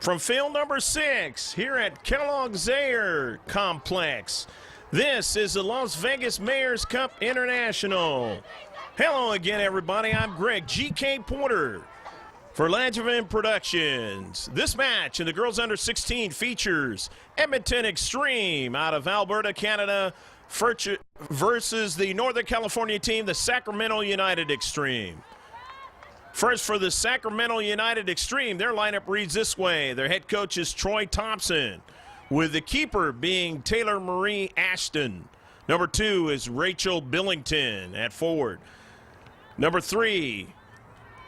from field number 6 here at Kellogg-Zaire Complex. This is the Las Vegas Mayor's Cup International. Hello again, everybody. I'm Greg G.K. Porter for Langevin Productions. This match in the girls under 16 features Edmondton Xtreme out of Alberta, Canada versus the Northern California team, the Sacramento United Xtreme. First, for the Sacramento United Xtreme, their lineup reads this way. Their head coach is Troy Thompson, with the keeper being Taylor Marie Ashton. Number 2 is Rachel Billington at forward. Number 3,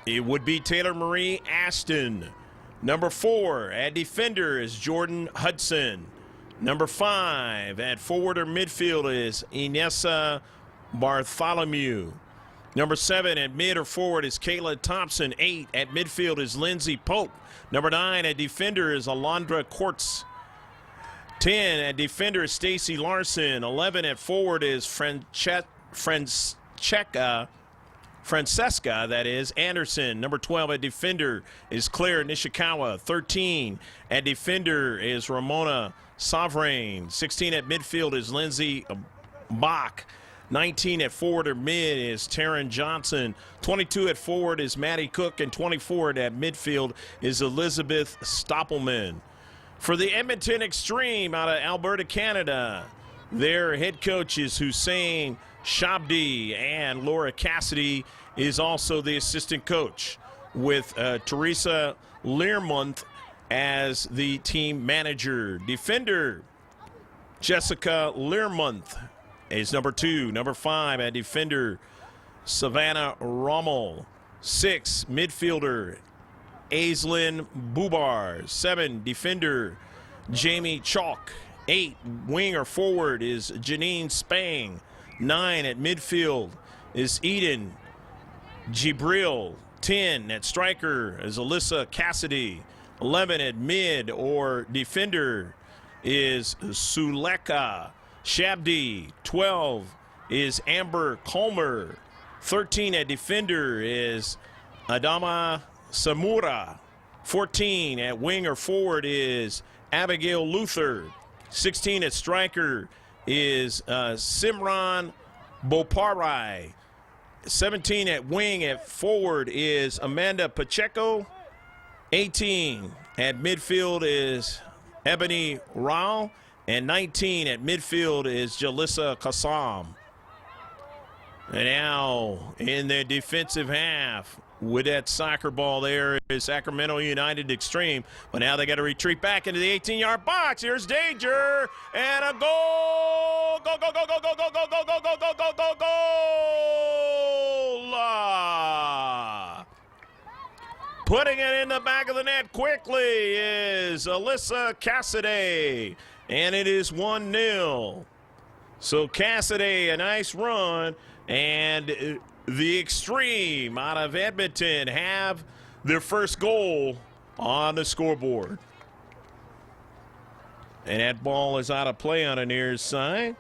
it would be Taylor Marie Ashton. Number 4 at defender is Jordan Hudson. Number 5 at forward or midfield is Inessa Bartholomew. Number 7 at mid or forward is Kayla Thompson. 8 at midfield is Lindsay Pope. Number 9 at defender is Alondra Quartz. 10 at defender is Stacy Larson. 11 at forward is Francesca, that is, Anderson. Number 12 at defender is Claire Nishikawa. 13 at defender is Ramona Savrain. 16 at midfield is Lindsay Bach. 19 at forward or mid is Taryn Johnson. 22 at forward is Maddie Cook. And 24 at midfield is Elizabeth Stoppelman. For the Edmonton Xtreme out of Alberta, Canada, their head coach is Hussein Shabdi, and Laura Cassidy is also the assistant coach, with Teresa Learmonth as the team manager. Defender Jessica Learmonth is number 2. Number 5 at defender, Savannah Rommel. 6, midfielder, Aislinn Bubar. 7, defender, Jamie Chalk. 8, wing or forward is Janine Spang. 9 at midfield is Eden Gibril. 10 at striker is Alyssa Cassidy. 11 at mid or defender is Suleka Shabdi. 12 is Amber Colmer. 13 at defender is Adama Samura. 14 at wing or forward is Abigail Luther. 16 at striker is Simran Boparai. 17 at wing at forward is Amanda Pacheco. 18 at midfield is Ebony Rao. And 19 at midfield is Jalissa Kassam. And now in the defensive half with that soccer ball there is Sacramento United Xtreme. But now they got to retreat back into the 18-yard box. Here's danger and a goal. Go, go, go, go, go, go, go, go, go, go, go, go, go, goal. Putting it in the back of the net quickly is Alyssa Cassidy. And it is 1-0. So Cassidy, a nice run, and the Xtreme out of Edmonton have their first goal on the scoreboard. And that ball is out of play on the near side.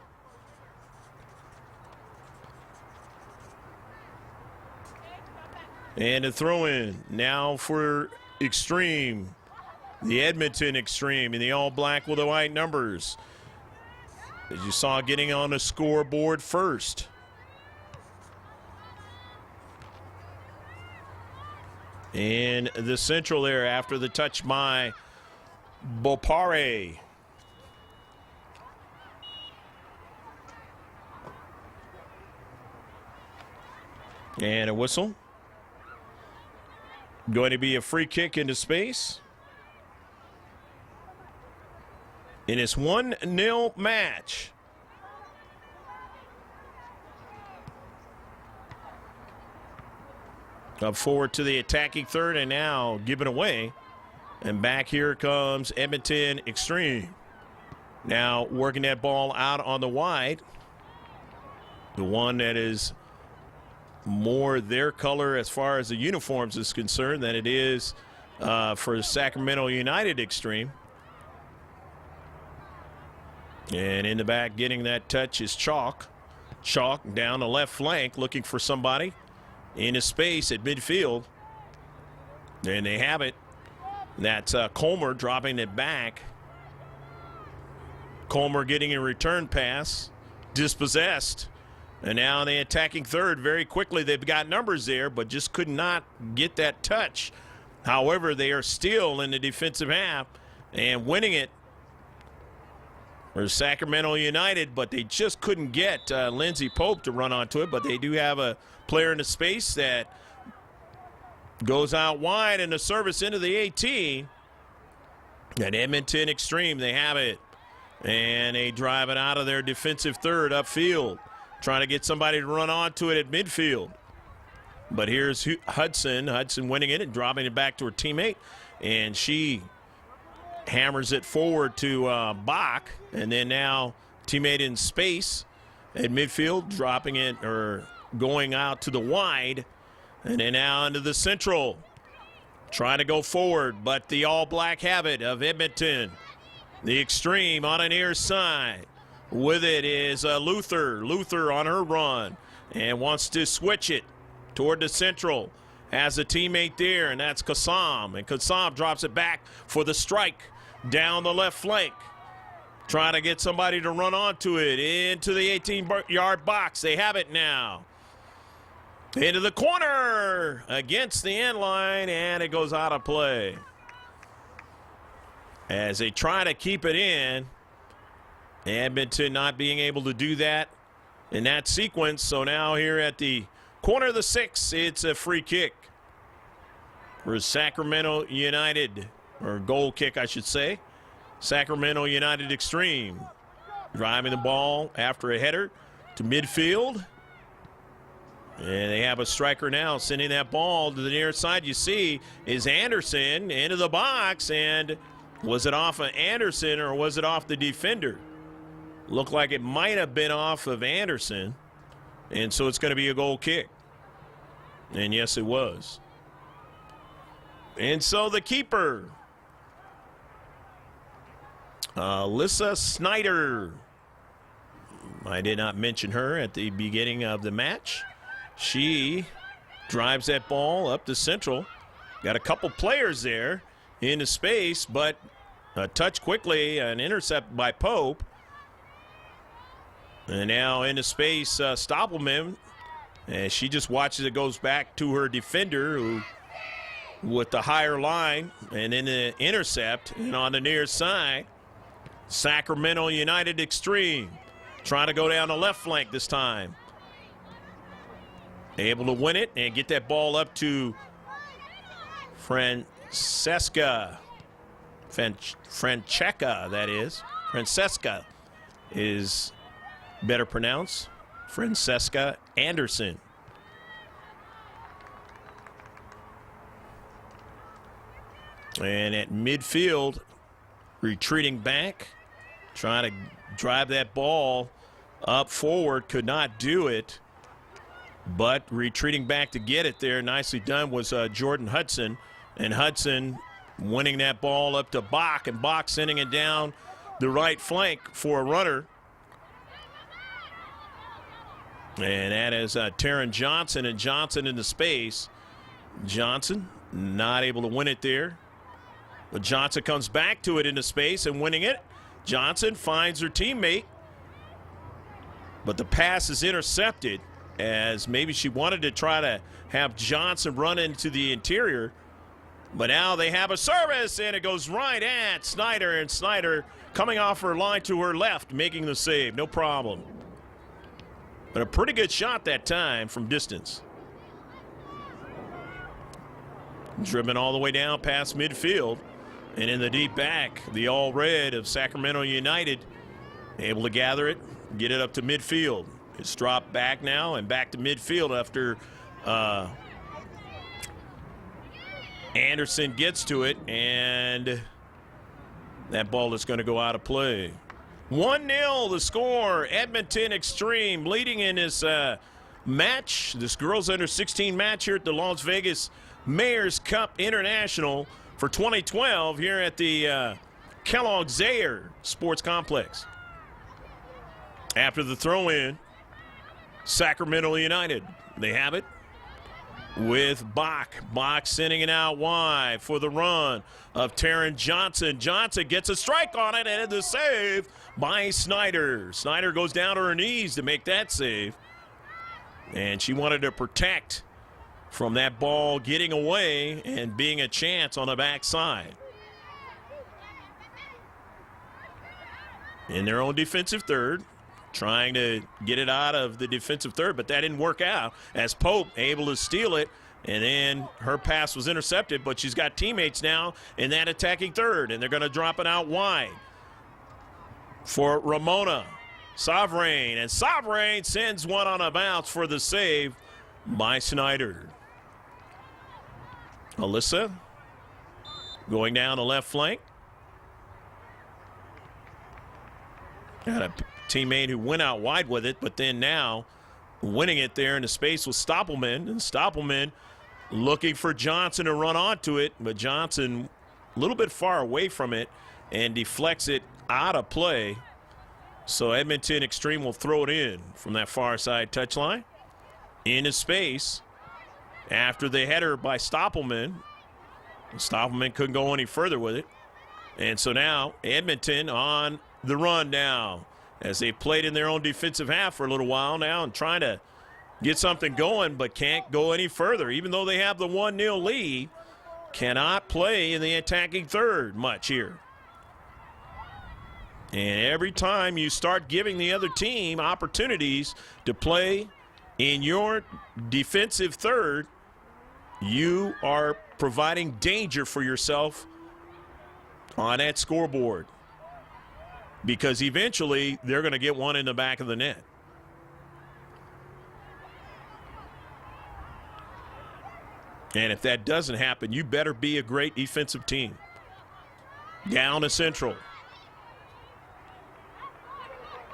And a throw-in now for Xtreme. The Edmonton Xtreme in the all-black with the white numbers, as you saw, getting on the scoreboard first. In the central there after the touch by Bopare. And a whistle. Going to be a free kick into space. In this 1-0 match. Up forward to the attacking third and now given away. And back here comes Edmonton Xtreme. Now working that ball out on the wide. The one that is more their color as far as the uniforms is concerned than it is for Sacramento United Xtreme. And in the back getting that touch is Chalk. Chalk down the left flank looking for somebody in a space at midfield. And they have it. That's Colmer dropping it back. Colmer getting a return pass, dispossessed. And now they attacking third very quickly. They've got numbers there, but just could not get that touch. However, they are still in the defensive half and winning it for Sacramento United, but they just couldn't get Lindsey Pope to run onto it. But they do have a player in the space that goes out wide, and the service into the 18. And Edmonton Xtreme, they have it. And they drive it out of their defensive third upfield, trying to get somebody to run onto it at midfield. But here's Hudson. Hudson winning it and dropping it back to her teammate. And she hammers it forward to Bach. And then now teammate in space at midfield, dropping it or going out to the wide. And then now into the central. Trying to go forward, but the all-black have it of Edmonton. The Xtreme on an near side. With it is Luther. Luther on her run and wants to switch it toward the central. Has a teammate there, and that's Kassam. And Kassam drops it back for the strike down the left flank. Trying to get somebody to run onto it into the 18-yard box. They have it now. Into the corner against the end line, and it goes out of play. As they try to keep it in, Edmonton not being able to do that in that sequence. So now here at the corner of the 6, it's a free kick for Sacramento United, or goal kick, I should say. Sacramento United Xtreme driving the ball after a header to midfield. And they have a striker now sending that ball to the near side. You see is Anderson into the box, and was it off of Anderson or was it off the defender? Looked like it might have been off of Anderson, and so it's going to be a goal kick. And yes, it was. And so the keeper, Alyssa Snyder. I did not mention her at the beginning of the match. She drives that ball up the central. Got a couple players there into space, but a touch quickly, an intercept by Pope. And now into space, Stoppelman. And she just watches it goes back to her defender, who with the higher line, and then the intercept. And on the near side, Sacramento United Xtreme trying to go down the left flank this time. Able to win it and get that ball up to Francesca, that is. Francesca is better pronounced. Francesca Anderson. And at midfield, retreating back, trying to drive that ball up forward, could not do it. But retreating back to get it there, nicely done, was Jordan Hudson. And Hudson winning that ball up to Bach, and Bach sending it down the right flank for a runner. And that is Taryn Johnson, and Johnson into space. Johnson not able to win it there. But Johnson comes back to it into space and winning it. Johnson finds her teammate. But the pass is intercepted, as maybe she wanted to try to have Johnson run into the interior. But now they have a service, and it goes right at Snyder, and Snyder coming off her line to her left, making the save, no problem. But a pretty good shot that time from distance. Driven all the way down past midfield, and in the deep back, the all red of Sacramento United able to gather it, get it up to midfield. It's dropped back now and back to midfield after Anderson gets to it, and that ball is going to go out of play. 1-0 the score. Edmonton Xtreme leading in this match, this girls under 16 match here at the Las Vegas Mayor's Cup International for 2012 here at the Kellogg Zaire Sports Complex. After the throw-in, Sacramento United, they have it. with Bach. Bach sending it out wide for the run of Taryn Johnson. Johnson gets a strike on it, and the save by Snyder. Snyder goes down to her knees to make that save. And she wanted to protect from that ball getting away and being a chance on the backside. In their own defensive third, trying to get it out of the defensive third, but that didn't work out as Pope able to steal it, and then her pass was intercepted, but she's got teammates now in that attacking third, and they're going to drop it out wide for Ramona Sovereign, and Sovereign sends one on a bounce for the save by Snyder. Alyssa going down the left flank. Got a teammate who went out wide with it, but then now winning it there in the space with Stoppelman. And Stoppelman looking for Johnson to run onto it, but Johnson a little bit far away from it and deflects it out of play. So Edmonton Xtreme will throw it in from that far side touchline into space after the header by Stoppelman. Stoppelman couldn't go any further with it. And so now Edmonton on the run now as they played in their own defensive half for a little while now and trying to get something going, but can't go any further. Even though they have the 1-0 lead, cannot play in the attacking third much here. And every time you start giving the other team opportunities to play in your defensive third, you are providing danger for yourself on that scoreboard, because eventually they're going to get one in the back of the net. And if that doesn't happen, you better be a great defensive team. Down to Central.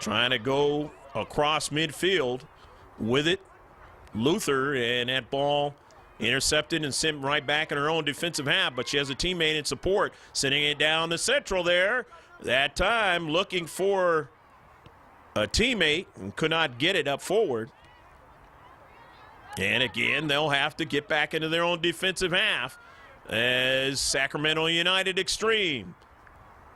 Trying to go across midfield with it. Luther, and that ball intercepted and sent right back in her own defensive half, but she has a teammate in support, sending it down to Central there. That time looking for a teammate and could not get it up forward. And again, they'll have to get back into their own defensive half as Sacramento United Xtreme.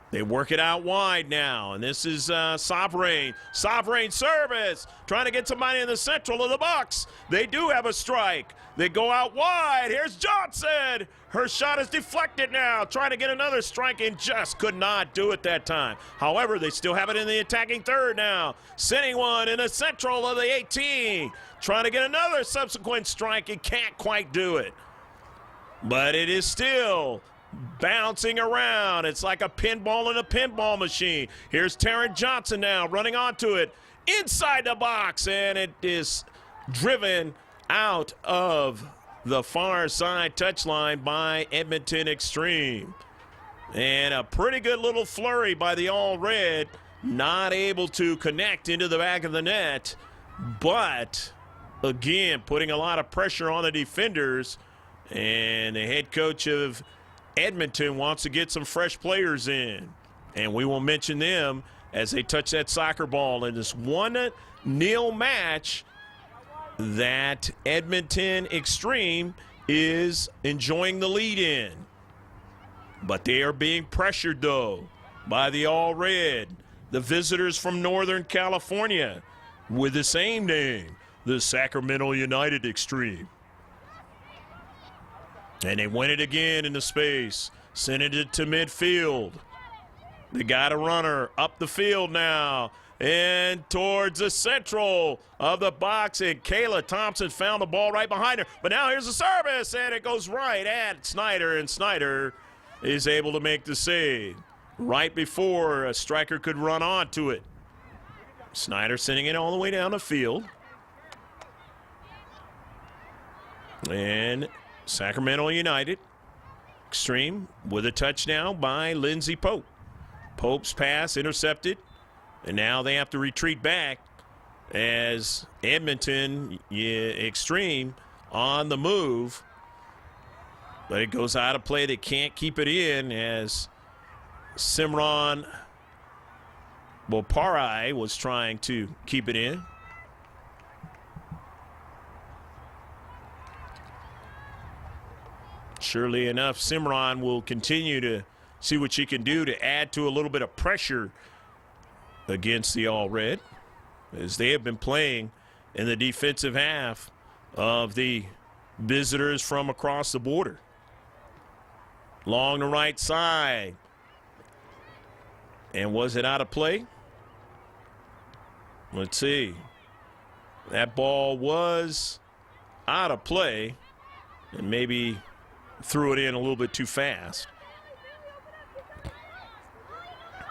They work it out wide now, and this is Sovereign. Sovereign service, trying to get somebody in the central of the box. They do have a strike. They go out wide. Here's Johnson. Her shot is deflected now, trying to get another strike and just could not do it that time. However, they still have it in the attacking third now. Sending one in the central of the 18. Trying to get another subsequent strike and can't quite do it. But it is still bouncing around. It's like a pinball in a pinball machine. Here's Taryn Johnson now running onto it inside the box, and it is driven out of the far side touchline by Edmonton Xtreme. And a pretty good little flurry by the All Red, not able to connect into the back of the net, but again putting a lot of pressure on the defenders, and the head coach of Edmonton wants to get some fresh players in, and we will mention them as they touch that soccer ball in this 1-0 match that Edmonton Xtreme is enjoying the lead in. But they are being pressured, though, by the All Red, the visitors from Northern California with the same name, the Sacramento United Xtreme. And they win it again in the space, sending it to midfield. They got a runner up the field now and towards the central of the box, and Kayla Thompson found the ball right behind her. But now here's the service, and it goes right at Snyder, and Snyder is able to make the save right before a striker could run onto it. Snyder sending it all the way down the field. And Sacramento United Xtreme with a touchdown by Lindsay Pope. Pope's pass intercepted, and now they have to retreat back as Edmonton Xtreme on the move. But it goes out of play. They can't keep it in as Simran Boparai was trying to keep it in. surely enough, Simran will continue to see what she can do to add to a little bit of pressure against the All-Red, as they have been playing in the defensive half of the visitors from across the border. Along the right side. And was it out of play? Let's see. That ball was out of play and maybe threw it in a little bit too fast.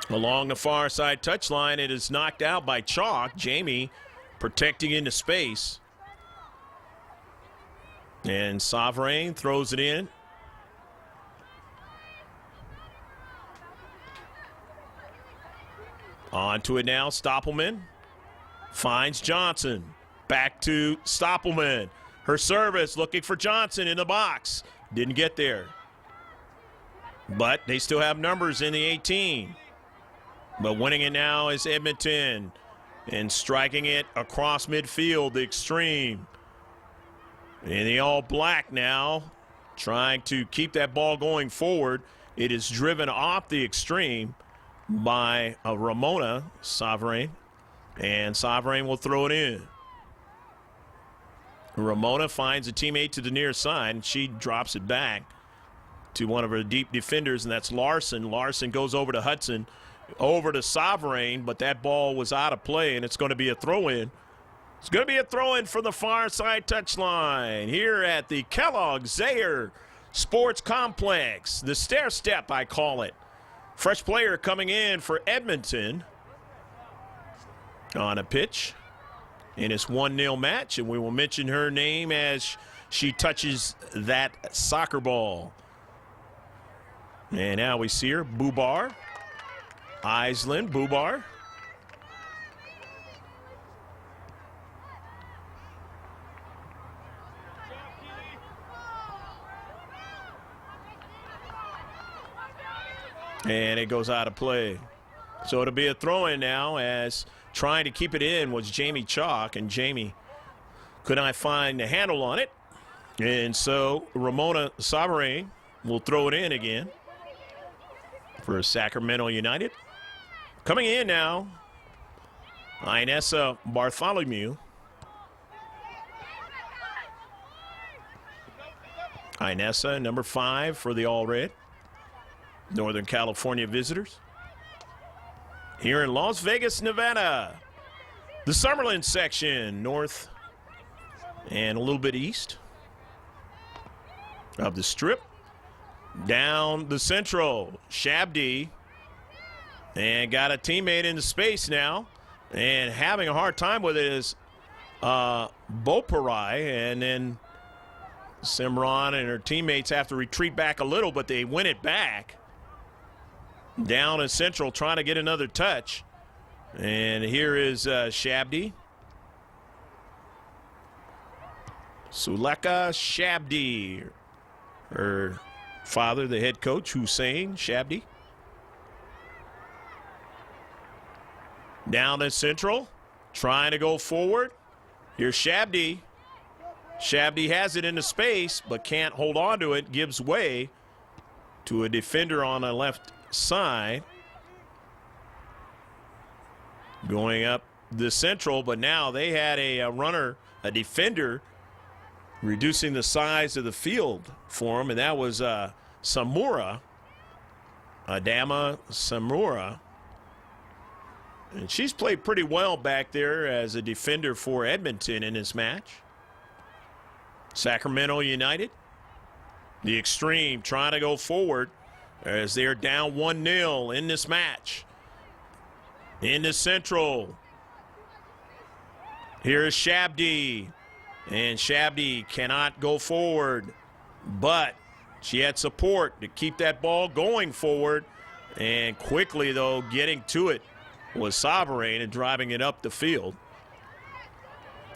Along the far side touchline, it is knocked out by Chalk. Jamie protecting into space. And Sovereign throws it in. On to it now, Stoppelman finds Johnson. Back to Stoppelman. Her service looking for Johnson in the box. Didn't get there. But they still have numbers in the 18. But winning it now is Edmonton. And striking it across midfield, the Xtreme. In the all black now, trying to keep that ball going forward. It is driven off the Xtreme by Ramona Sovereign, and Sovereign will throw it in. Ramona finds a teammate to the near side, and she drops it back to one of her deep defenders, and that's Larson. Larson goes over to Hudson, over to Sovereign, but that ball was out of play, and it's going to be a throw-in. It's going to be a throw-in from the far side touchline here at the Kellogg-Zaire Sports Complex. The stair step, I call it. Fresh player coming in for Edmonton on a pitch in this 1-0 match, and we will mention her name as she touches that soccer ball. And now we see her, Bubar, Island, Bubar. And it goes out of play. So it'll be a throw-in now, as trying to keep it in was Jamie Chalk, and Jamie could not find the handle on it. And so Ramona Sovereign will throw it in again for Sacramento United. Coming in now, Inessa Bartholomew. Inessa, number 5 for the All-Red. Northern California visitors. Here in Las Vegas, Nevada. The Summerlin section, north and a little bit east of the Strip. Down the Central, Shabdi. And got a teammate into space now. And having a hard time with it is Boparai. And then Simran and her teammates have to retreat back a little, but they win it back. Down in Central, trying to get another touch. And here is Shabdi. Suleka Shabdi. Her father, the head coach, Hussein Shabdi. Down in Central, trying to go forward. Here's Shabdi. Shabdi has it into space, but can't hold on to it. Gives way to a defender on the left side. Going up the Central, but now they had a runner, a defender, reducing the size of the field for him, and that was Samura, Adama Samura. And she's played pretty well back there as a defender for Edmonton in this match. Sacramento United, the Xtreme trying to go forward as they're down 1-0 in this match. In the Central, here is Shabdi, and Shabdi cannot go forward, but she had support to keep that ball going forward, and quickly, though, getting to it was Sovereign and driving it up the field.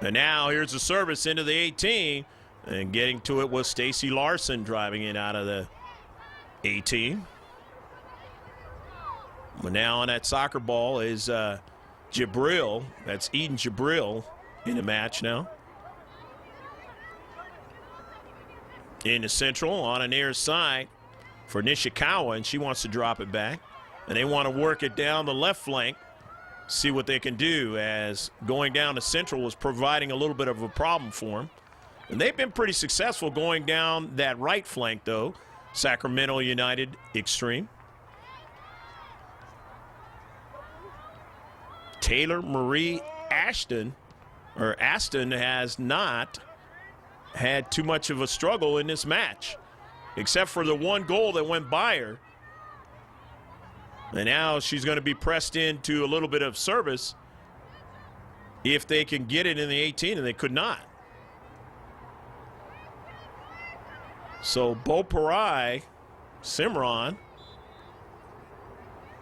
And now here's the service into the 18, and getting to it was Stacy Larson driving it out of the 18. But now on that soccer ball is Jibril. That's Eden Jibril in the match now. In the central on a near side for Nishikawa, and she wants to drop it back. And they want to work it down the left flank, see what they can do, as going down the central was providing a little bit of a problem for them. And they've been pretty successful going down that right flank, though, Sacramento United Xtreme. Taylor Marie Aston has not had too much of a struggle in this match, except for the one goal that went by her. And now she's going to be pressed into a little bit of service if they can get it in the 18, and they could not. So Boparai, Simran,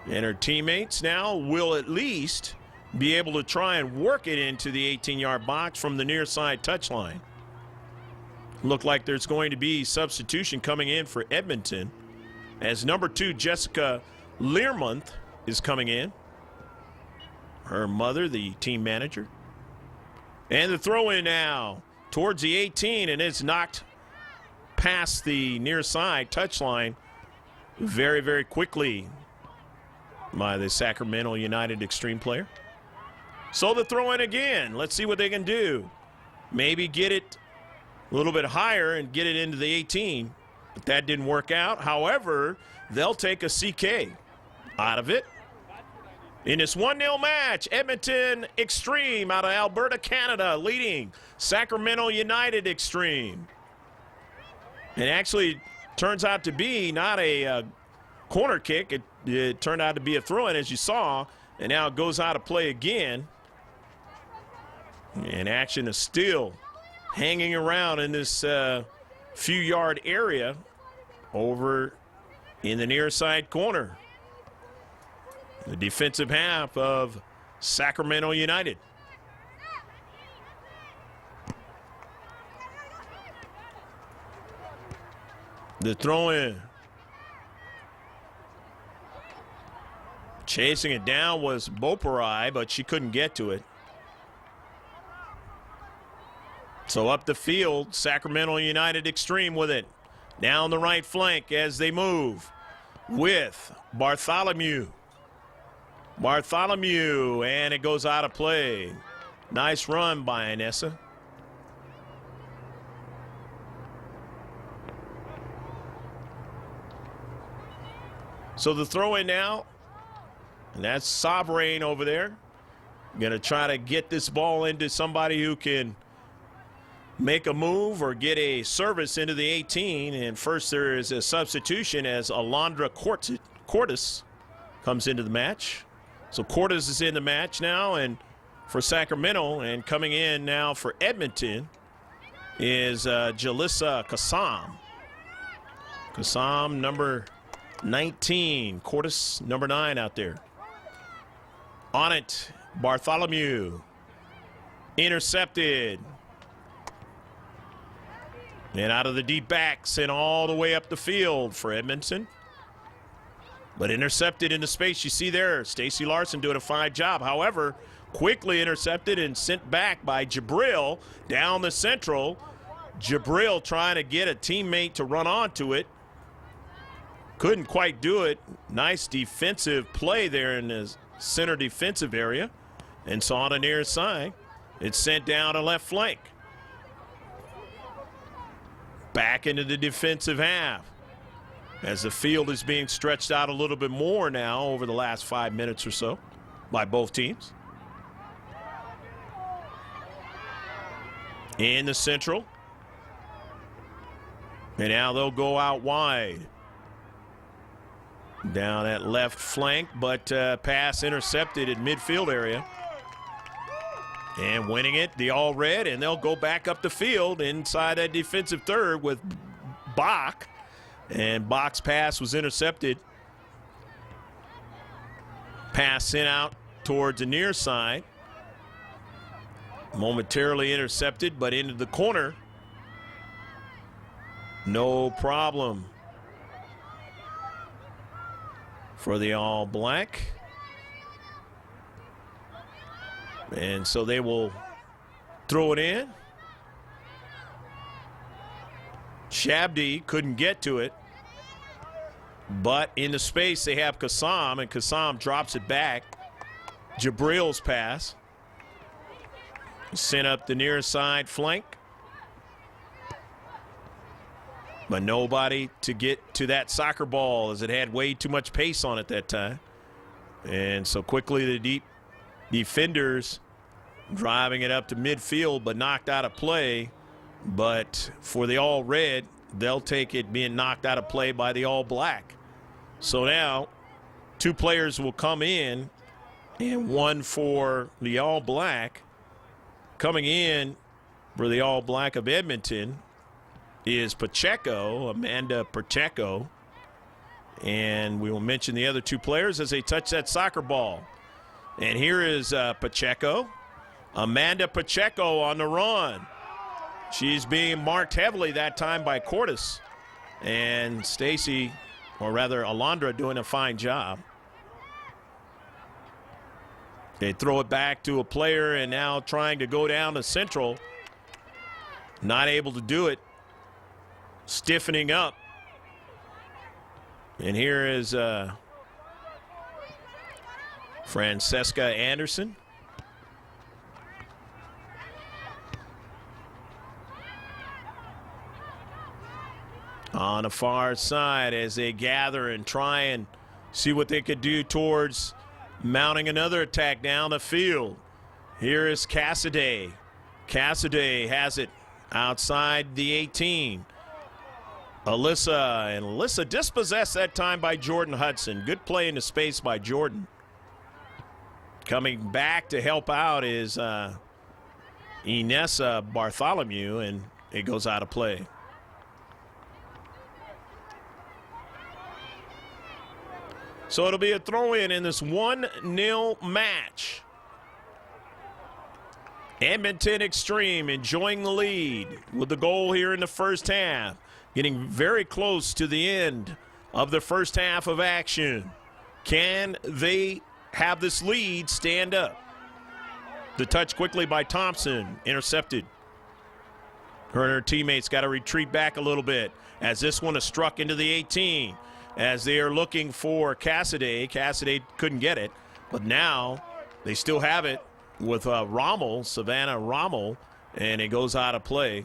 and her teammates now will at least be able to try and work it into the 18-yard box from the near side touchline. Look like there's going to be substitution coming in for Edmonton, as number 2, Jessica Learmonth, is coming in. Her mother, the team manager. And the throw in now towards the 18, and it's knocked past the near side touchline very, very quickly by the Sacramento United Xtreme player. So the throw in again. Let's see what they can do. Maybe get it a little bit higher and get it into the 18, but that didn't work out. However, they'll take a CK out of it. In this 1-0 match, Edmonton Xtreme out of Alberta, Canada, leading Sacramento United Xtreme. It actually turns out to be not a corner kick. It turned out to be a throw-in, as you saw, and now it goes out of play again. And action is still hanging around in this few-yard area over in the near side corner. The defensive half of Sacramento United. The throw-in. Chasing it down was Boparai, but she couldn't get to it. So up the field, Sacramento United Xtreme with it. Down the right flank as they move with Bartholomew. Bartholomew, and it goes out of play. Nice run by Inessa. So the throw in now, and that's Sovereign over there. Going to try to get this ball into somebody who can make a move or get a service into the 18. And first there is a substitution as Alondra Cortis comes into the match. So Cortis is in the match now, and for Sacramento, and coming in now for Edmonton is Jalissa Kassam. Kassam, number 19. Cortis, number 9 out there. On it, Bartholomew. Intercepted. And out of the deep backs and all the way up the field for Edmonton. But intercepted in the space you see there. Stacey Larson doing a fine job. However, quickly intercepted and sent back by Jabril down the central. Jabril trying to get a teammate to run onto it. Couldn't quite do it. Nice defensive play there in the center defensive area. And saw on the near side. It's sent down to left flank. Back into the defensive half as the field is being stretched out a little bit more now over the last 5 minutes or so by both teams. In the central. And now they'll go out wide. Down that left flank, but pass intercepted in midfield area. And winning it, the all red, and they'll go back up the field inside that defensive third with Bach. And Bach's pass was intercepted. Pass sent out towards the near side. Momentarily intercepted, but into the corner. No problem for the All Black. And so they will throw it in. Shabdi couldn't get to it. But in the space, they have Kassam, and Kassam drops it back. Jabril's pass. Sent up the near side flank. But nobody to get to that soccer ball, as it had way too much pace on it that time. And so quickly the deep defenders driving it up to midfield, but knocked out of play. But for the All Red, they'll take it being knocked out of play by the All Black. So now 2 players will come in, and one for the All Black. Coming in for the All Black of Edmonton is Pacheco, Amanda Pacheco. And we will mention the other 2 players as they touch that soccer ball. And here is Pacheco. Amanda Pacheco on the run. She's being marked heavily that time by Cordes. And Stacy, or rather Alondra, doing a fine job. They throw it back to a player, and now trying to go down to central. Not able to do it. Stiffening up. And here is Francesca Anderson. On the far side as they gather and try and see what they could do towards mounting another attack down the field. Here is Cassidy. Cassidy has it outside the 18. Alyssa dispossessed that time by Jordan Hudson. Good play in the space by Jordan. Coming back to help out is Inessa Bartholomew, and it goes out of play. So it'll be a throw-in in this 1-0 match. Edmonton Xtreme enjoying the lead with the goal here in the first half. Getting very close to the end of the first half of action. Can they have this lead stand up? The touch quickly by Thompson, intercepted. Her and her teammates got to retreat back a little bit as this one is struck into the 18. As they are looking for Cassidy. Cassidy couldn't get it, but now they still have it with Rommel, Savannah Rommel, and it goes out of play.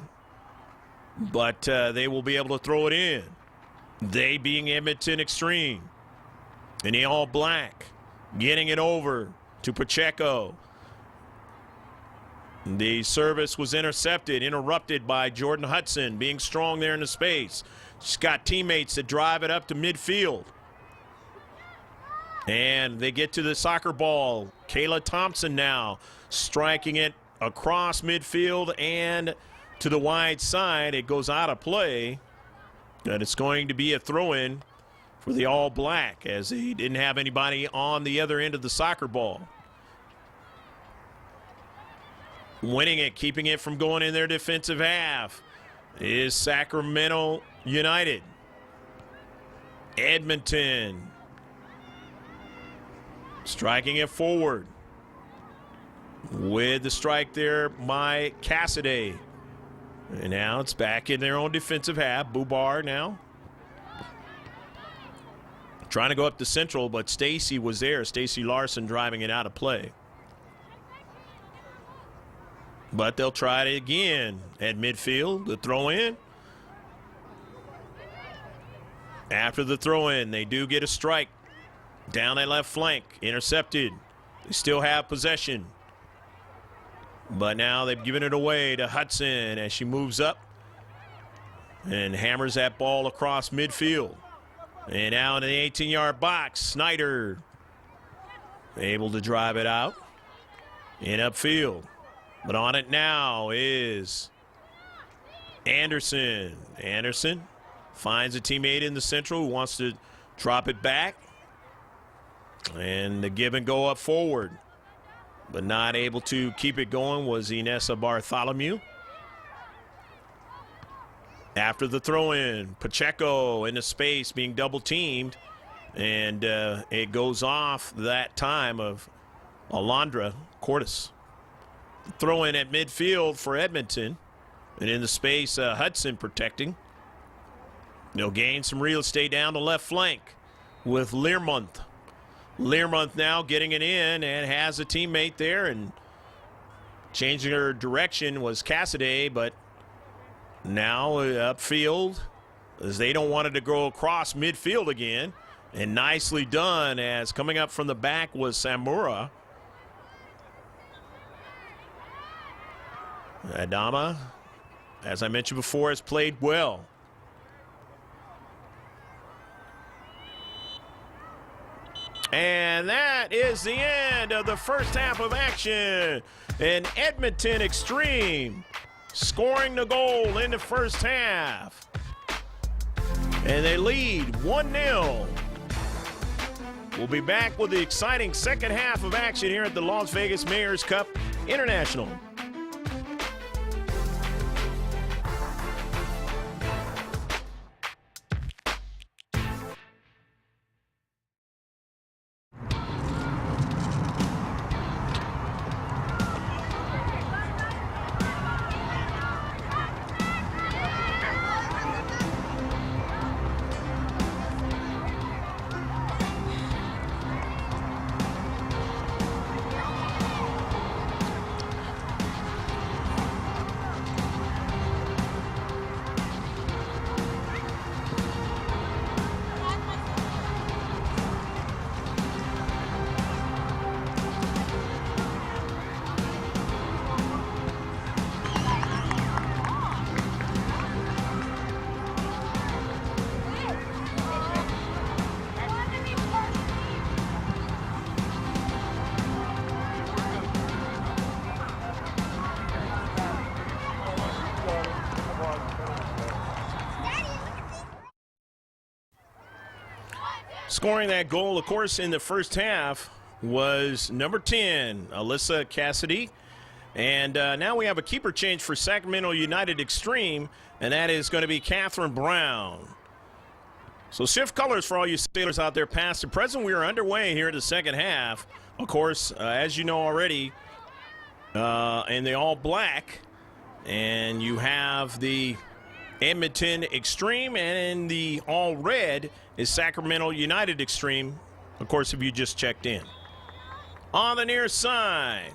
But they will be able to throw it in. They being Edmonton Xtreme. And the All Black getting it over to Pacheco. The service was interrupted by Jordan Hudson, being strong there in the space. She's got teammates that drive it up to midfield. And they get to the soccer ball. Kayla Thompson now striking it across midfield and to the wide side. It goes out of play. And it's going to be a throw-in for the All Black as they didn't have anybody on the other end of the soccer ball. Winning it, keeping it from going in their defensive half is Sacramento United. Edmonton striking it forward with the strike there by Cassidy. And now it's back in their own defensive half. Bubar now trying to go up to central, but Stacy was there. Stacy Larson driving it out of play. But they'll try it again at midfield. The throw in. After the throw in, they do get a strike down that left flank. Intercepted. They still have possession. But now they've given it away to Hudson as she moves up and hammers that ball across midfield. And now in the 18-yard box, Snyder able to drive it out in upfield. But on it now is Anderson. Anderson finds a teammate in the central who wants to drop it back. And the give and go up forward. But not able to keep it going was Inessa Bartholomew. After the throw-in, Pacheco in the space being double-teamed. And it goes off that time of Alondra Cordes. Throw in at midfield for Edmonton. And in the space, Hudson protecting. They'll gain some real estate down the left flank with Learmonth. Learmonth now getting it in and has a teammate there, and changing her direction was Cassidy, but now upfield as they don't want it to go across midfield again. And nicely done, as coming up from the back was Samura. Adama, as I mentioned before, has played well. And that is the end of the first half of action. And Edmonton Xtreme scoring the goal in the first half. And they lead 1-0. We'll be back with the exciting second half of action here at the Las Vegas Mayor's Cup International. Scoring that goal, of course, in the first half was number 10, Alyssa Cassidy. And now we have a keeper change for Sacramento United Xtreme, and that is going to be Catherine Brown. So shift colors for all you sailors out there, past and present. We are underway here in the second half. Of course, as you know already, in the all black, and you have the Edmonton Xtreme, and in the all red is Sacramento United Xtreme, of course, if you just checked in. On the near side,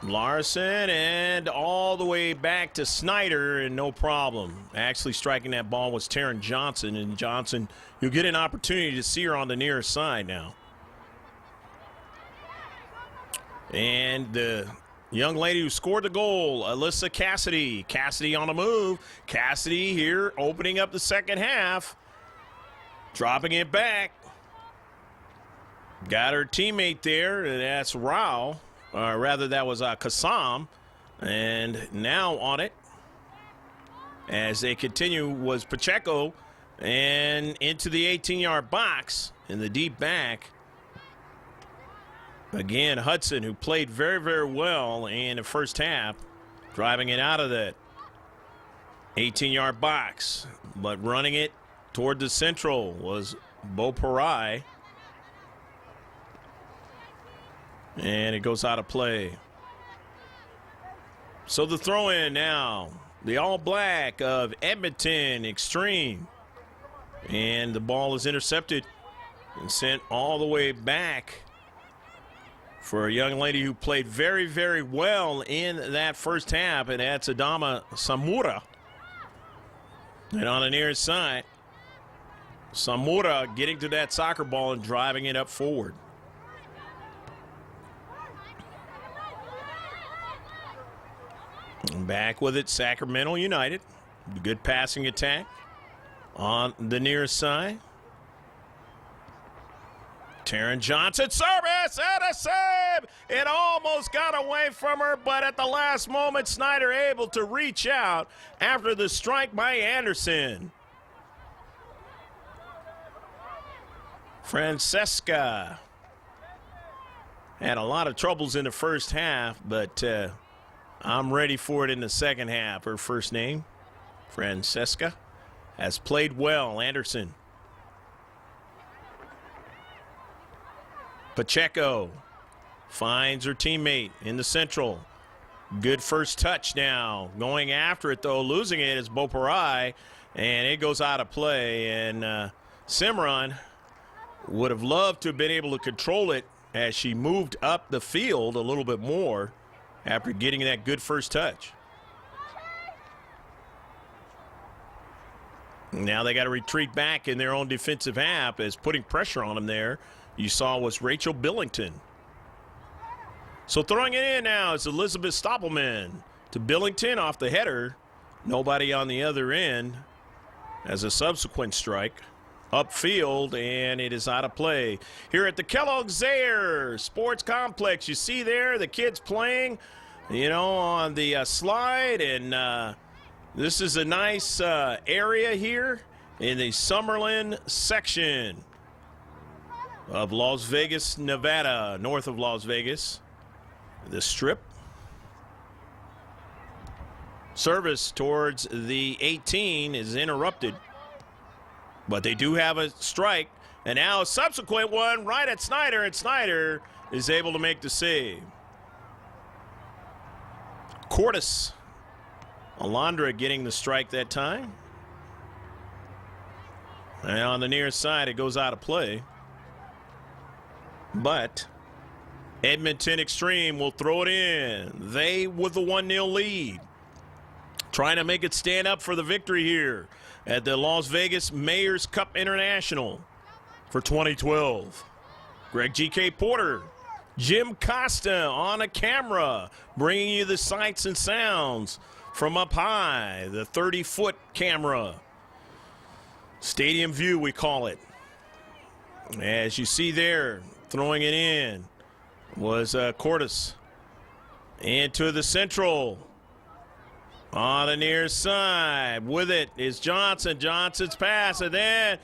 Larson, and all the way back to Snyder, and no problem. Actually striking that ball was Taryn Johnson, and Johnson, you'll get an opportunity to see her on the near side now. And the young lady who scored the goal, Alyssa Cassidy. Cassidy on the move. Cassidy here opening up the second half. Dropping it back. Got her teammate there, and that's Rao. Or rather, that was Kassam. And now on it, as they continue, was Pacheco. And into the 18-yard box in the deep back. Again, Hudson, who played very, very well in the first half, driving it out of that 18-yard box. But running it toward the central was Bo Parai. And it goes out of play. So the throw-in now, the all-black of Edmonton Xtreme. And the ball is intercepted and sent all the way back for a young lady who played very, very well in that first half, and that's Adama Samura. And on the near side, Samura getting to that soccer ball and driving it up forward. And back with it, Sacramento United. Good passing attack on the near side. Taryn Johnson, service and a save. It almost got away from her, but at the last moment, Snyder able to reach out after the strike by Anderson. Francesca had a lot of troubles in the first half, but I'm ready for it in the second half. Her first name, Francesca, has played well. Anderson. Pacheco finds her teammate in the central. Good first touch now. Going after it, though, losing it is Boparai, and it goes out of play. And Cimarron would have loved to have been able to control it as she moved up the field a little bit more after getting that good first touch. Now they got to retreat back in their own defensive half, as putting pressure on them there, you saw, was Rachel Billington. So throwing it in now is Elizabeth Stoppelman to Billington off the header. Nobody on the other end as a subsequent strike. Upfield, and it is out of play. Here at the Kellogg Zaire Sports Complex, you see there the kids playing, on the slide, and this is a nice area here in the Summerlin section of Las Vegas, Nevada, north of Las Vegas. The Strip. Service towards the 18 is interrupted, but they do have a strike, and now a subsequent one right at Snyder, and Snyder is able to make the save. Cordes Alondra getting the strike that time. And on the near side, it goes out of play. But Edmondton Xtreme will throw it in. They with the 1-0 lead. Trying to make it stand up for the victory here at the Las Vegas Mayor's Cup International for 2012. Greg G.K. Porter, Jim Costa on a camera, bringing you the sights and sounds from up high, the 30-foot camera. Stadium view, we call it. As you see there, throwing it in was Cordes. Into the central. On the near side, with it is Johnson. Johnson's pass, and then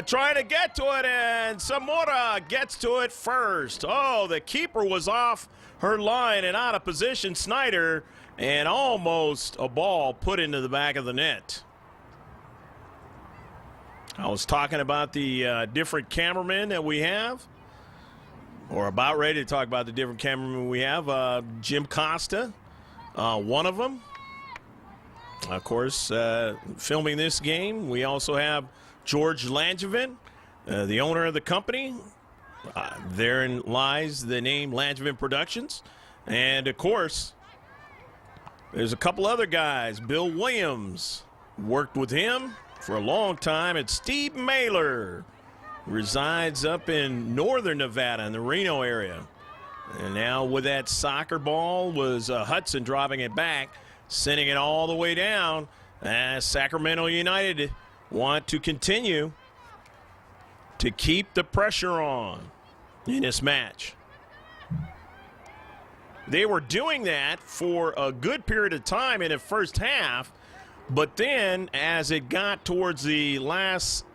trying to get to it, and Zamora gets to it first. Oh, the keeper was off her line and out of position, Snyder, and almost a ball put into the back of the net. I was talking about the different cameramen that we have, or about ready to talk about the different cameramen we have. Jim Costa, one of them. Of course, filming this game, we also have George Langevin, the owner of the company. Therein lies the name Langevin Productions. And, of course, there's a couple other guys. Bill Williams worked with him for a long time. And Steve Mailer resides up in northern Nevada in the Reno area. And now with that soccer ball was Hudson dropping it back, sending it all the way down, as Sacramento United want to continue to keep the pressure on in this match. They were doing that for a good period of time in the first half, but then as it got towards the last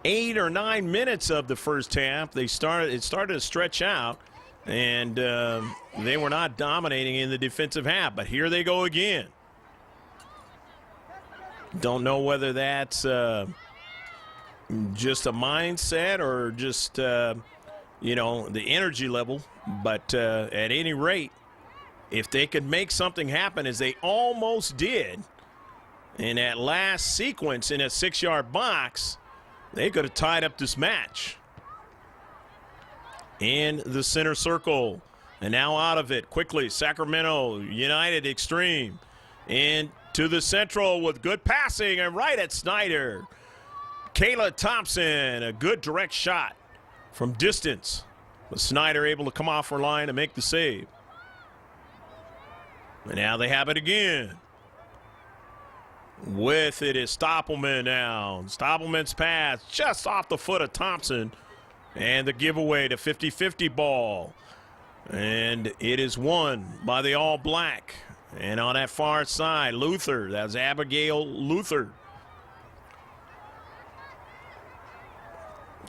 8 or 9 minutes of the first half, it started to stretch out, and they were not dominating in the defensive half. But here they go again. Don't know whether that's just a mindset or just, the energy level. But at any rate, if they could make something happen, as they almost did in that last sequence in a 6-yard box, they could have tied up this match. In the center circle, and now out of it quickly, Sacramento United Xtreme into the central with good passing and right at Snyder. Kayla Thompson, a good direct shot from distance, but Snyder able to come off her line and make the save. And now they have it again. With it is Stoppelman now. Stoppelman's pass just off the foot of Thompson. And the giveaway to 50-50 ball. And it is won by the All Black. And on that far side, Luther. That's Abigail Luther.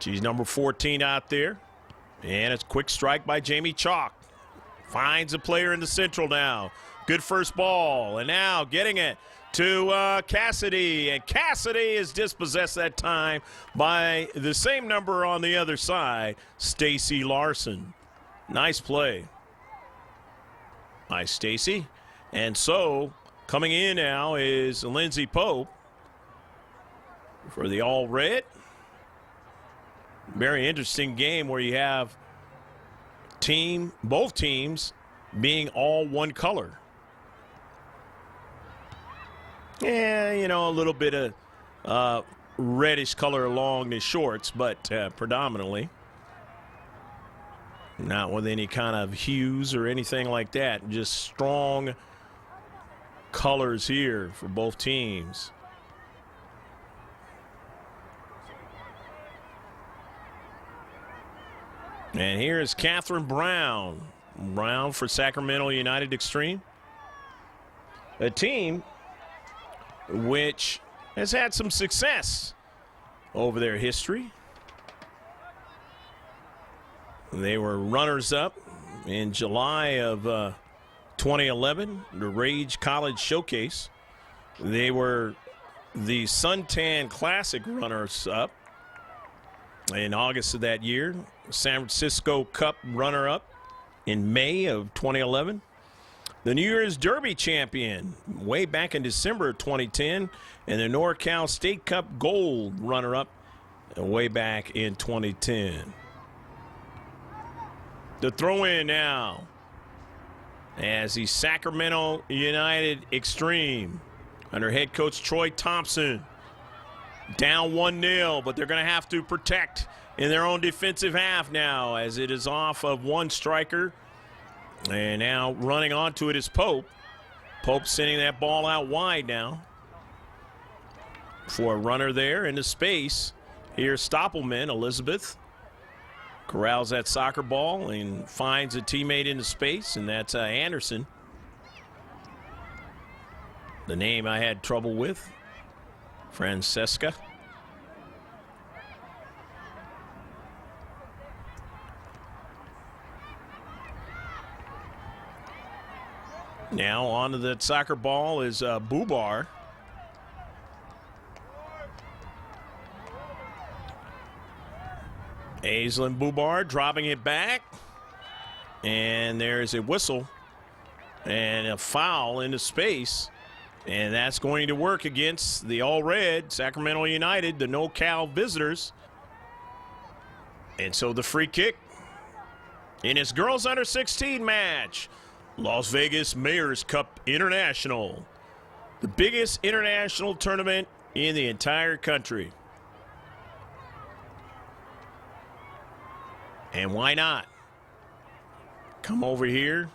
She's number 14 out there. And it's a quick strike by Jamie Chalk. Finds a player in the central now. Good first ball. And now getting it to Cassidy, and Cassidy is dispossessed that time by the same number on the other side, Stacy Larson. Nice play by Stacy. And so coming in now is Lindsey Pope for the All Red. Very interesting game where you have both teams being all one color. Yeah, you know, a little bit of reddish color along the shorts, but predominantly not with any kind of hues or anything like that. Just strong colors here for both teams. And here is Catherine Brown. Brown for Sacramento United Xtreme. A team which has had some success over their history. They were runners-up in July of 2011, the Rage College Showcase. They were the Suntan Classic runners-up in August of that year. San Francisco Cup runner-up in May of 2011. The New Year's Derby champion way back in December of 2010, and the NorCal State Cup Gold runner-up way back in 2010. The throw-in now as the Sacramento United Xtreme under head coach Troy Thompson. Down 1-0, but they're going to have to protect in their own defensive half now as it is off of one striker. And now running onto it is Pope. Pope sending that ball out wide now for a runner there into space. Here's Stoppelman, Elizabeth. Corrals that soccer ball and finds a teammate into space, and that's Anderson. The name I had trouble with, Francesca. Now onto the soccer ball is Bubar. Aislinn Bubar dropping it back. And there's a whistle and a foul into space. And that's going to work against the all-red Sacramento United, the NorCal visitors. And so the free kick in his girls under 16 match. Las Vegas Mayor's Cup International, the biggest international tournament in the entire country. And why not? Come over here,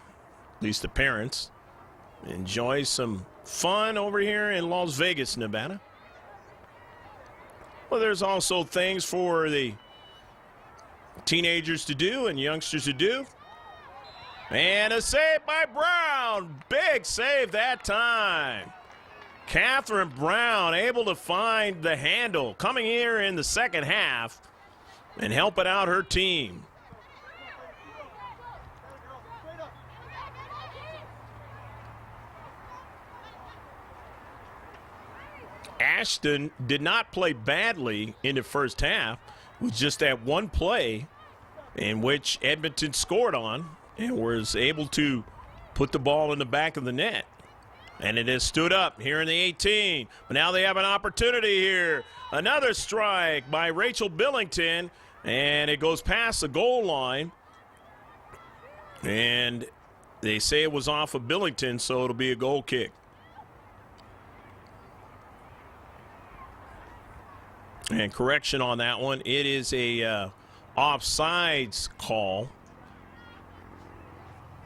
at least the parents, enjoy some fun over here in Las Vegas, Nevada. Well, there's also things for the teenagers to do and youngsters to do. And a save by Brown. Big save that time. Catherine Brown able to find the handle coming here in the second half and helping out her team. Ashton did not play badly in the first half. It was just that one play in which Edmondton scored on and was able to put the ball in the back of the net. And it has stood up here in the 18. But now they have an opportunity here. Another strike by Rachel Billington. And it goes past the goal line. And they say it was off of Billington, so it'll be a goal kick. And correction on that one. It is a offsides call.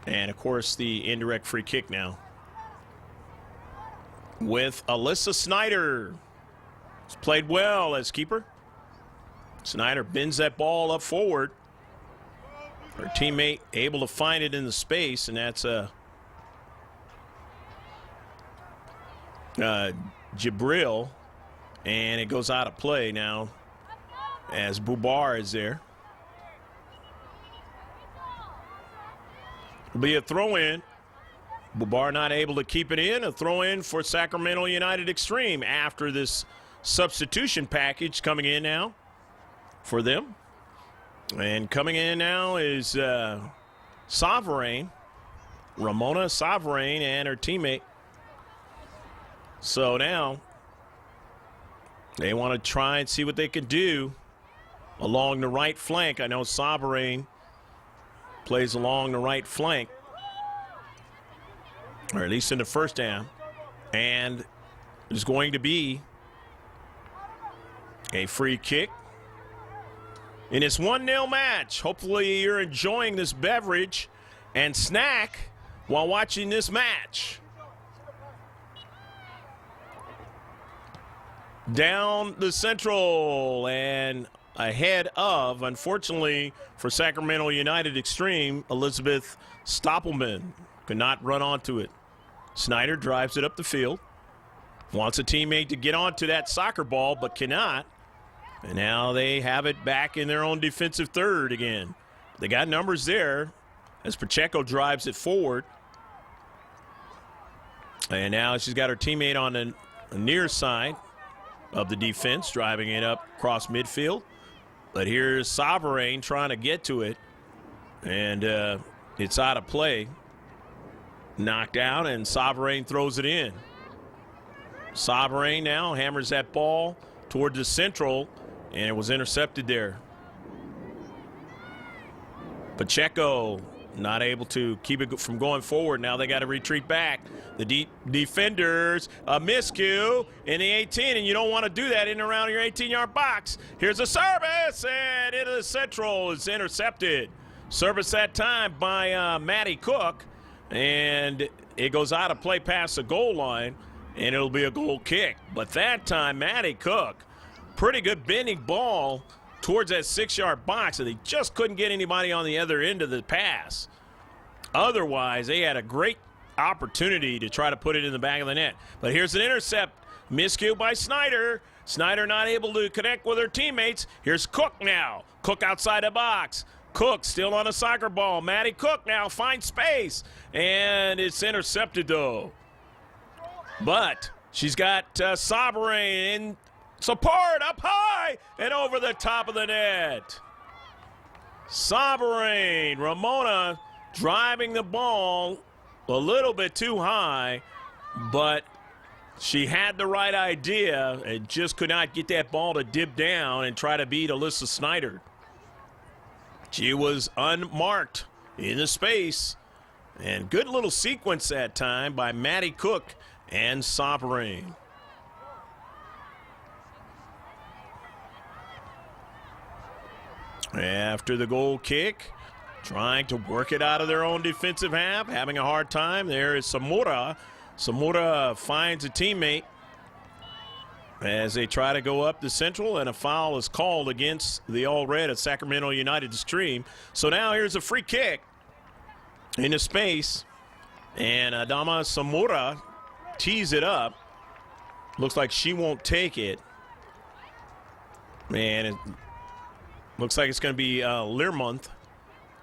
And, of course, the indirect free kick now with Alyssa Snyder. It's played well as keeper. Snyder bends that ball up forward. Her teammate able to find it in the space, and that's Jibril. And it goes out of play now as Bubar is there. It'll be a throw-in. Bubar not able to keep it in. A throw-in for Sacramento United Xtreme after this substitution package coming in now for them. And coming in now is Sovereign, Ramona Savrain and her teammate. So now they want to try and see what they can do along the right flank. I know Savrain plays along the right flank, or at least in the first down. And there's going to be a free kick in this 1-0 match. Hopefully you're enjoying this beverage and snack while watching this match. Down the central and ahead of, unfortunately for Sacramento United Xtreme, Elizabeth Stoppelman could not run onto it. Snyder drives it up the field. Wants a teammate to get onto that soccer ball, but cannot. And now they have it back in their own defensive third again. They got numbers there as Pacheco drives it forward. And now she's got her teammate on the near side of the defense, driving it up across midfield. But here's Savrain trying to get to it. And it's out of play. Knocked out, and Savrain throws it in. Savrain now hammers that ball toward the central, and it was intercepted there. Pacheco not able to keep it from going forward. Now they got to retreat back. The defenders, a miscue in the 18, and you don't want to do that in and around your 18-yard box. Here's a service, and into the central. It's intercepted. Service that time by Maddie Cook, and it goes out of play past the goal line, and it'll be a goal kick. But that time, Maddie Cook, pretty good bending ball towards that 6-yard box, and they just couldn't get anybody on the other end of the pass. Otherwise, they had a great opportunity to try to put it in the back of the net. But here's an intercept. Miscue by Snyder. Snyder not able to connect with her teammates. Here's Cook now. Cook outside the box. Cook still on a soccer ball. Maddie Cook now finds space, and it's intercepted, though. But she's got Savrain in support, up high and over the top of the net. Savrain, Ramona driving the ball a little bit too high, but she had the right idea and just could not get that ball to dip down and try to beat Alyssa Snyder. She was unmarked in the space, and good little sequence that time by Maddie Cook and Savrain. After the goal kick, trying to work it out of their own defensive half, having a hard time. There is Samura. Samura finds a teammate as they try to go up the central, and a foul is called against the All-Red at Sacramento United Xtreme. So now here's a free kick into space, and Adama Samura tees it up. Looks like she won't take it. Man, it looks like it's going to be Learmonth.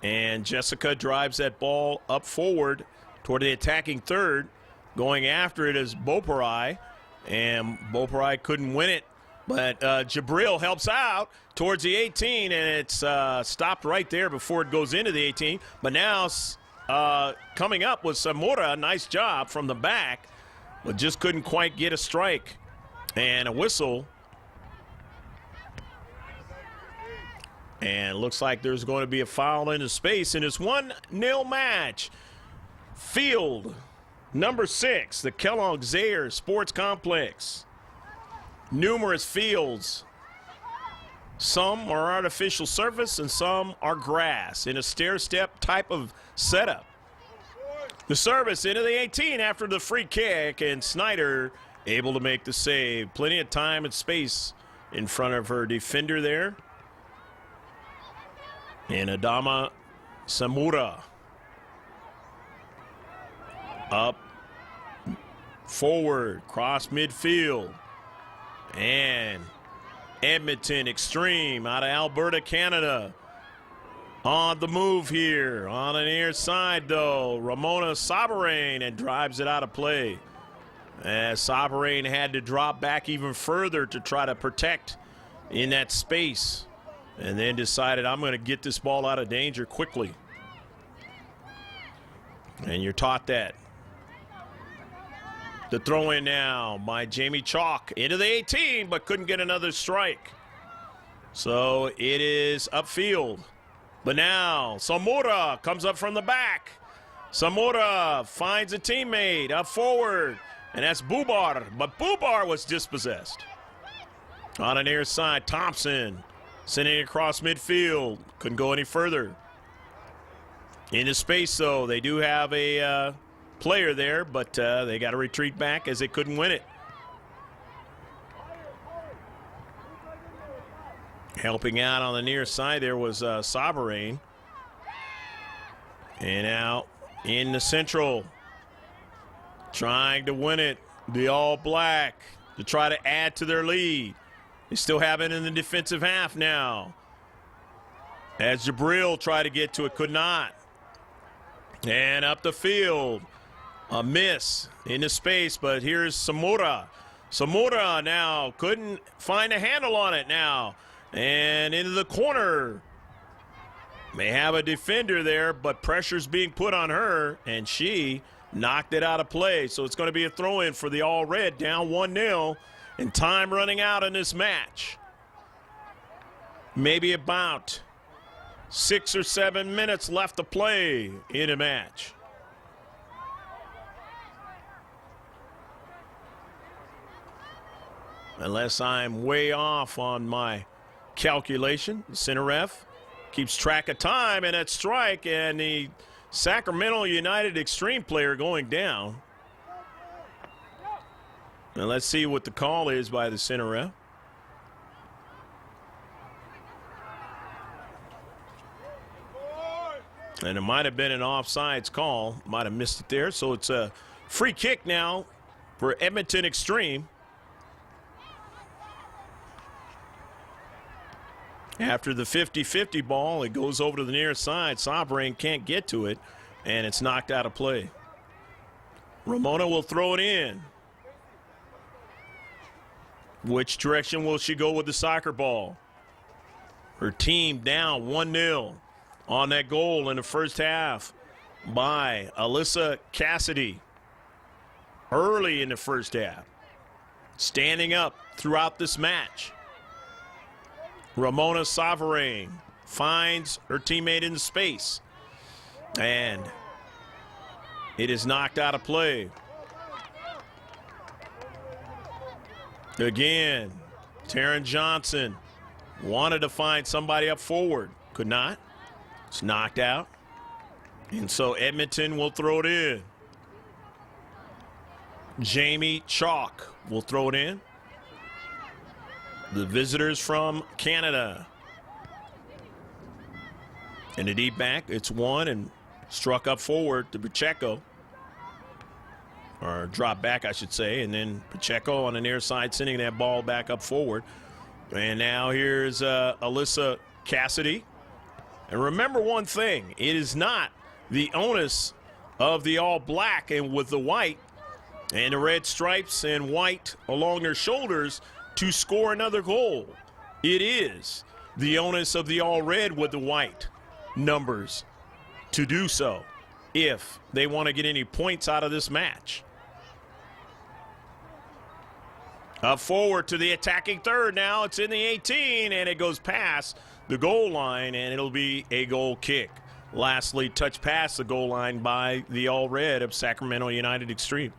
And Jessica drives that ball up forward toward the attacking third. Going after it is Boparai. And Boparai couldn't win it. But Jabril helps out towards the 18. And it's stopped right there before it goes into the 18. But now coming up with Samura. Nice job from the back. But just couldn't quite get a strike. And a whistle. And it looks like there's going to be a foul into space in this 1-0 match. Field number 6, the Kellogg Zaire Sports Complex. Numerous fields. Some are artificial surface and some are grass in a stair-step type of setup. The service into the 18 after the free kick, and Snyder able to make the save. Plenty of time and space in front of her defender there. And Adama Samura up forward, cross midfield. And Edmondton Xtreme out of Alberta, Canada. On the move here. On the near side, though, Ramona Savrain, and drives it out of play. As Savrain had to drop back even further to try to protect in that space. And then decided, I'm going to get this ball out of danger quickly. And you're taught that. The throw in now by Jamie Chalk into the 18, but couldn't get another strike. So it is upfield. But now Samura comes up from the back. Samura finds a teammate up forward, and that's Bubar. But Bubar was dispossessed. On the near side, Thompson sending it across midfield. Couldn't go any further. Into space, though. They do have a player there, but they got to retreat back as they couldn't win it. Helping out on the near side there was Sabarain. And out in the central, trying to win it, the All Black, to try to add to their lead. They still have it in the defensive half now. As Jabril tried to get to it, could not. And up the field, a miss into space, but here's Samura. Samura now couldn't find a handle on it now. And into the corner. May have a defender there, but pressure's being put on her, and she knocked it out of play. So it's going to be a throw-in for the All-Red, down 1-0, and time running out in this match. Maybe about 6 or 7 minutes left to play in a match. Unless I'm way off on my calculation, the center ref keeps track of time, and that strike, and the Sacramento United Xtreme player going down. Now let's see what the call is by the center ref. And it might have been an offsides call. Might have missed it there. So it's a free kick now for Edmonton Xtreme. After the 50-50 ball, it goes over to the near side. Sabarain can't get to it, and it's knocked out of play. Ramona will throw it in. Which direction will she go with the soccer ball? Her team down 1-0 on that goal in the first half by Alyssa Cassidy. Early in the first half. Standing up throughout this match. Ramona Sabarain finds her teammate in space. And it is knocked out of play. Again, Taryn Johnson wanted to find somebody up forward. Could not. It's knocked out. And so Edmonton will throw it in. Jamie Chalk will throw it in. The visitors from Canada. In the deep back, it's one and struck up forward to Pacheco. Or drop back, I should say. And then Pacheco on the near side sending that ball back up forward. And now here's Alyssa Cassidy. And remember one thing. It is not the onus of the All Black and with the white and the red stripes and white along their shoulders to score another goal. It is the onus of the All Red with the white numbers to do so if they want to get any points out of this match. Up forward to the attacking third now. It's in the 18, and it goes past the goal line, and it'll be a goal kick. Lastly, touch past the goal line by the All Red of Sacramento United Xtreme.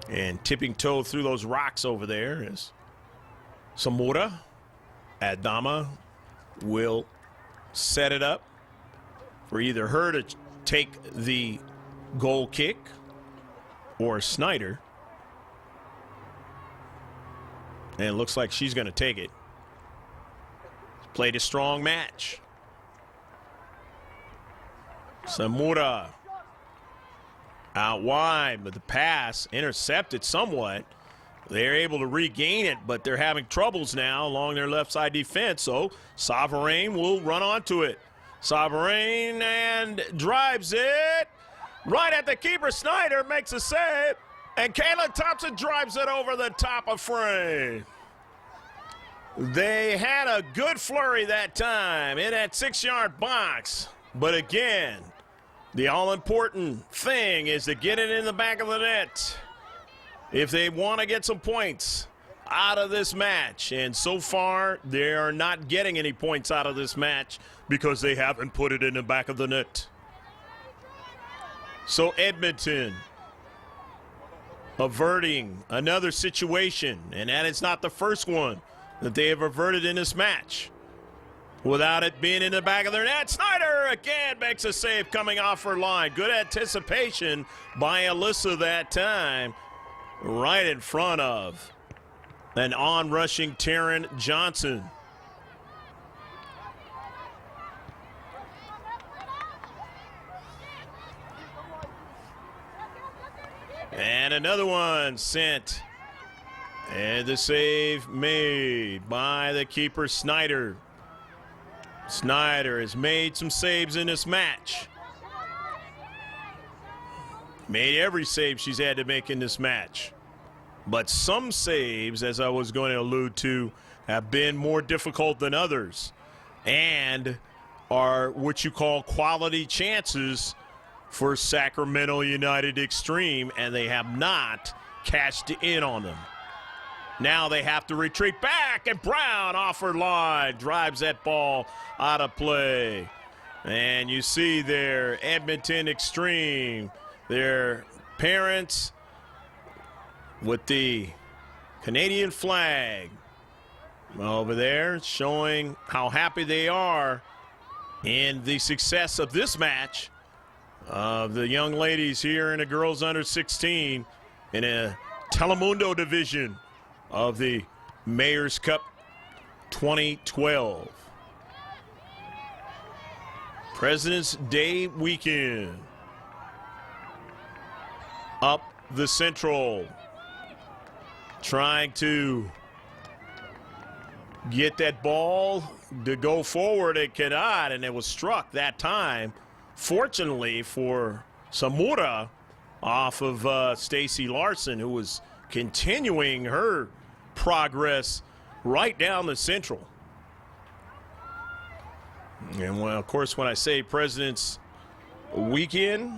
And tipping toe through those rocks over there is Samura. Adama will set it up for either her to take the goal kick or Snyder. And it looks like she's going to take it. Played a strong match. Samura out wide, but the pass intercepted somewhat. They're able to regain it, but they're having troubles now along their left side defense. So Sabarain will run onto it. Sabarain and drives it right at the keeper. Snyder makes a save, and Kayla Thompson drives it over the top of frame. They had a good flurry that time in that 6-yard box. But again, the all-important thing is to get it in the back of the net if they want to get some points out of this match. And so far, they are not getting any points out of this match because they haven't put it in the back of the net. So Edmonton averting another situation, and that is not the first one that they have averted in this match without it being in the back of their net. Snyder again makes a save coming off her line. Good anticipation by Alyssa that time, right in front of an on-rushing Taryn Johnson. And another one sent. And the save made by the keeper, Snyder. Snyder has made some saves in this match. Made every save she's had to make in this match. But some saves, as I was going to allude to, have been more difficult than others and are what you call quality chances for Sacramento United Xtreme, and they have not cashed in on them. Now they have to retreat back, and Brown off her line drives that ball out of play. And you see there, Edmonton Xtreme, their parents with the Canadian flag over there, showing how happy they are in the success of this match of the young ladies here in the girls under 16 in a Telemundo division of the Mayor's Cup 2012. President's Day weekend. Up the Central, trying to get that ball to go forward. It cannot, and it was struck that time. Fortunately for Samura, off of Stacy Larson, who was continuing her progress right down the Central. And, well, of course, when I say President's Weekend,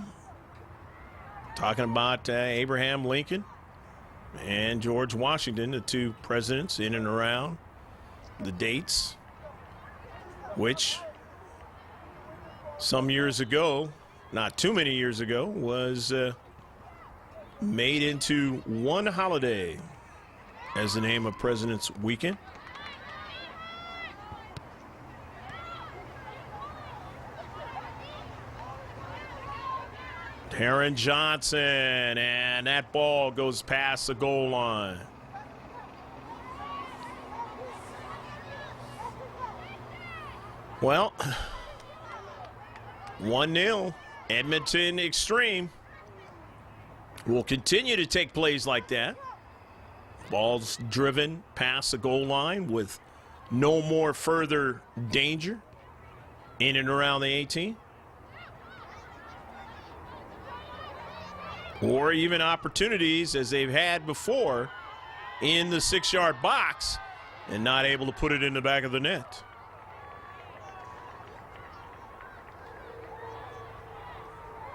talking about Abraham Lincoln and George Washington, the two presidents in and around the dates, which some years ago, not too many years ago, was made into one holiday as the name of President's Weekend. Taryn Johnson, and that ball goes past the goal line. Well, 1-0, Edmonton Xtreme. Will continue to take plays like that. Balls driven past the goal line with no more further danger in and around the 18. Or even opportunities as they've had before in the 6-yard box and not able to put it in the back of the net.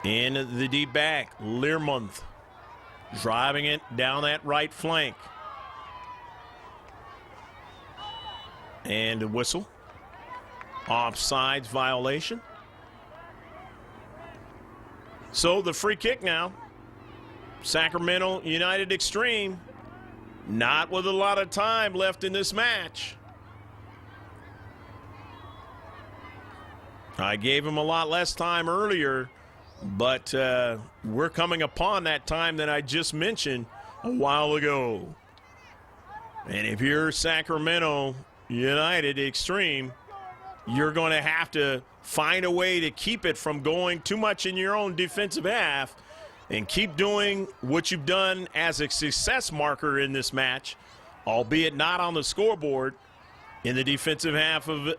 In the deep back, Learmonth driving it down that right flank. And a whistle. Offsides violation. So the free kick now. Sacramento United Xtreme, not with a lot of time left in this match. I gave him a lot less time earlier, but we're coming upon that time that I just mentioned a while ago. And if you're Sacramento United Xtreme, you're going to have to find a way to keep it from going too much in your own defensive half and keep doing what you've done as a success marker in this match, albeit not on the scoreboard, in the defensive half of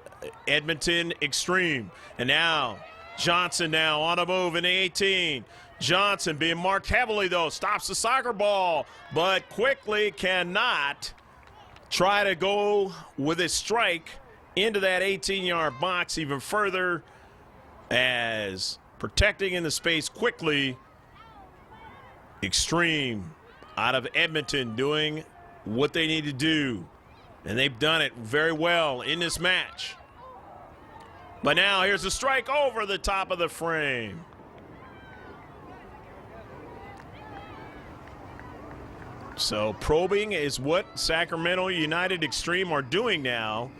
Edmonton Xtreme. And now Johnson now on a move in the 18. Johnson being marked heavily, though, stops the soccer ball, but quickly cannot try to go with a strike into that 18-yard box even further as protecting in the space quickly. Xtreme out of Edmonton doing what they need to do, and they've done it very well in this match. But now here's a strike over the top of the frame. So probing is what Sacramento United Xtreme are doing now,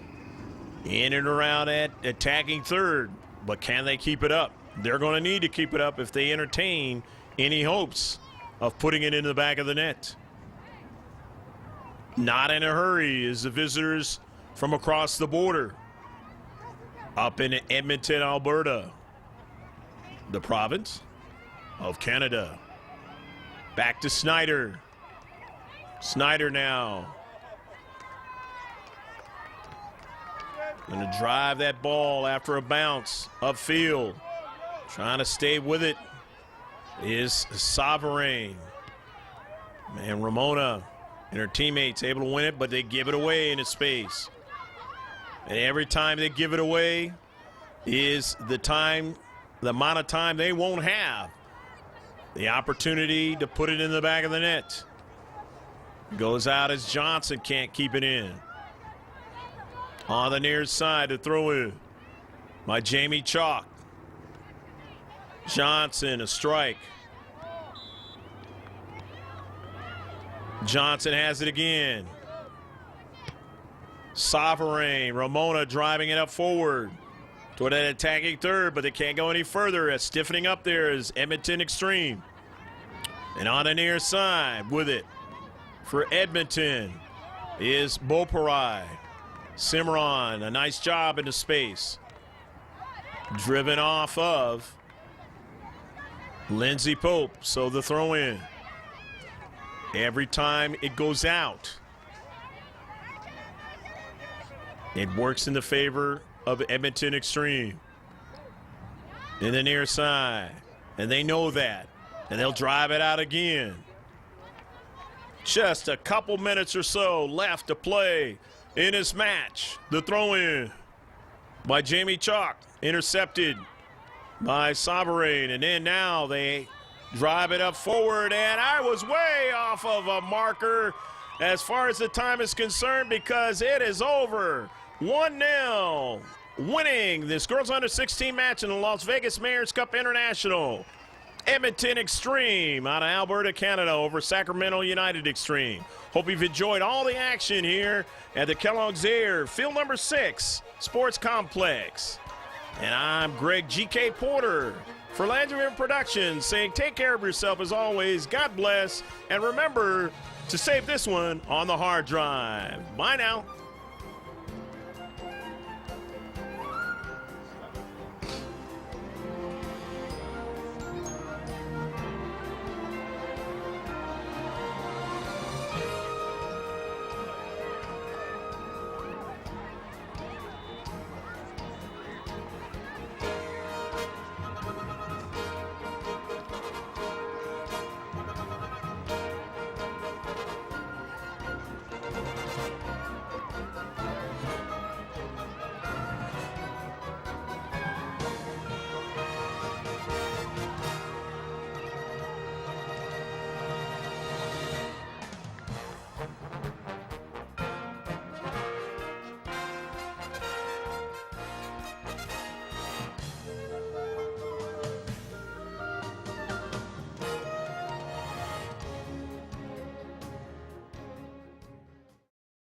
in and around at attacking third. But can they keep it up? They're going to need to keep it up if they entertain any hopes of putting it into the back of the net. Not in a hurry as the visitors from across the border up in Edmonton, Alberta, the province of Canada. Back to Snyder. Snyder now. Going to drive that ball after a bounce upfield. Trying to stay with it is Sovereign. Man, Ramona and her teammates able to win it, but they give it away into space. And every time they give it away is the amount of time they won't have the opportunity to put it in the back of the net. Goes out as Johnson can't keep it in. On the near side to throw in by Jamie Chalk. Johnson, a strike. Johnson has it again. Sovereign, Ramona driving it up forward toward an attacking third, but they can't go any further as stiffening up there is Edmonton Xtreme. And on the near side with it for Edmonton is Beauparai. Cimarron, a nice job into space. Driven off of Lindsay Pope, so the throw in. Every time it goes out, it works in the favor of Edmonton Xtreme. In the near side, and they know that, and they'll drive it out again. Just a couple minutes or so left to play in this match. The throw in by Jamie Chalk, intercepted by Sovereign, and then now they drive it up forward, and I was way off of a marker as far as the time is concerned because it is over. 1-0, winning this girls under 16 match in the Las Vegas Mayor's Cup International. Edmonton Xtreme out of Alberta, Canada over Sacramento United Xtreme. Hope you've enjoyed all the action here at the Kellogg's Air, field number 6, Sports Complex. And I'm Greg G.K. Porter for Landry Productions saying take care of yourself as always. God bless. And remember to save this one on the hard drive. Bye now.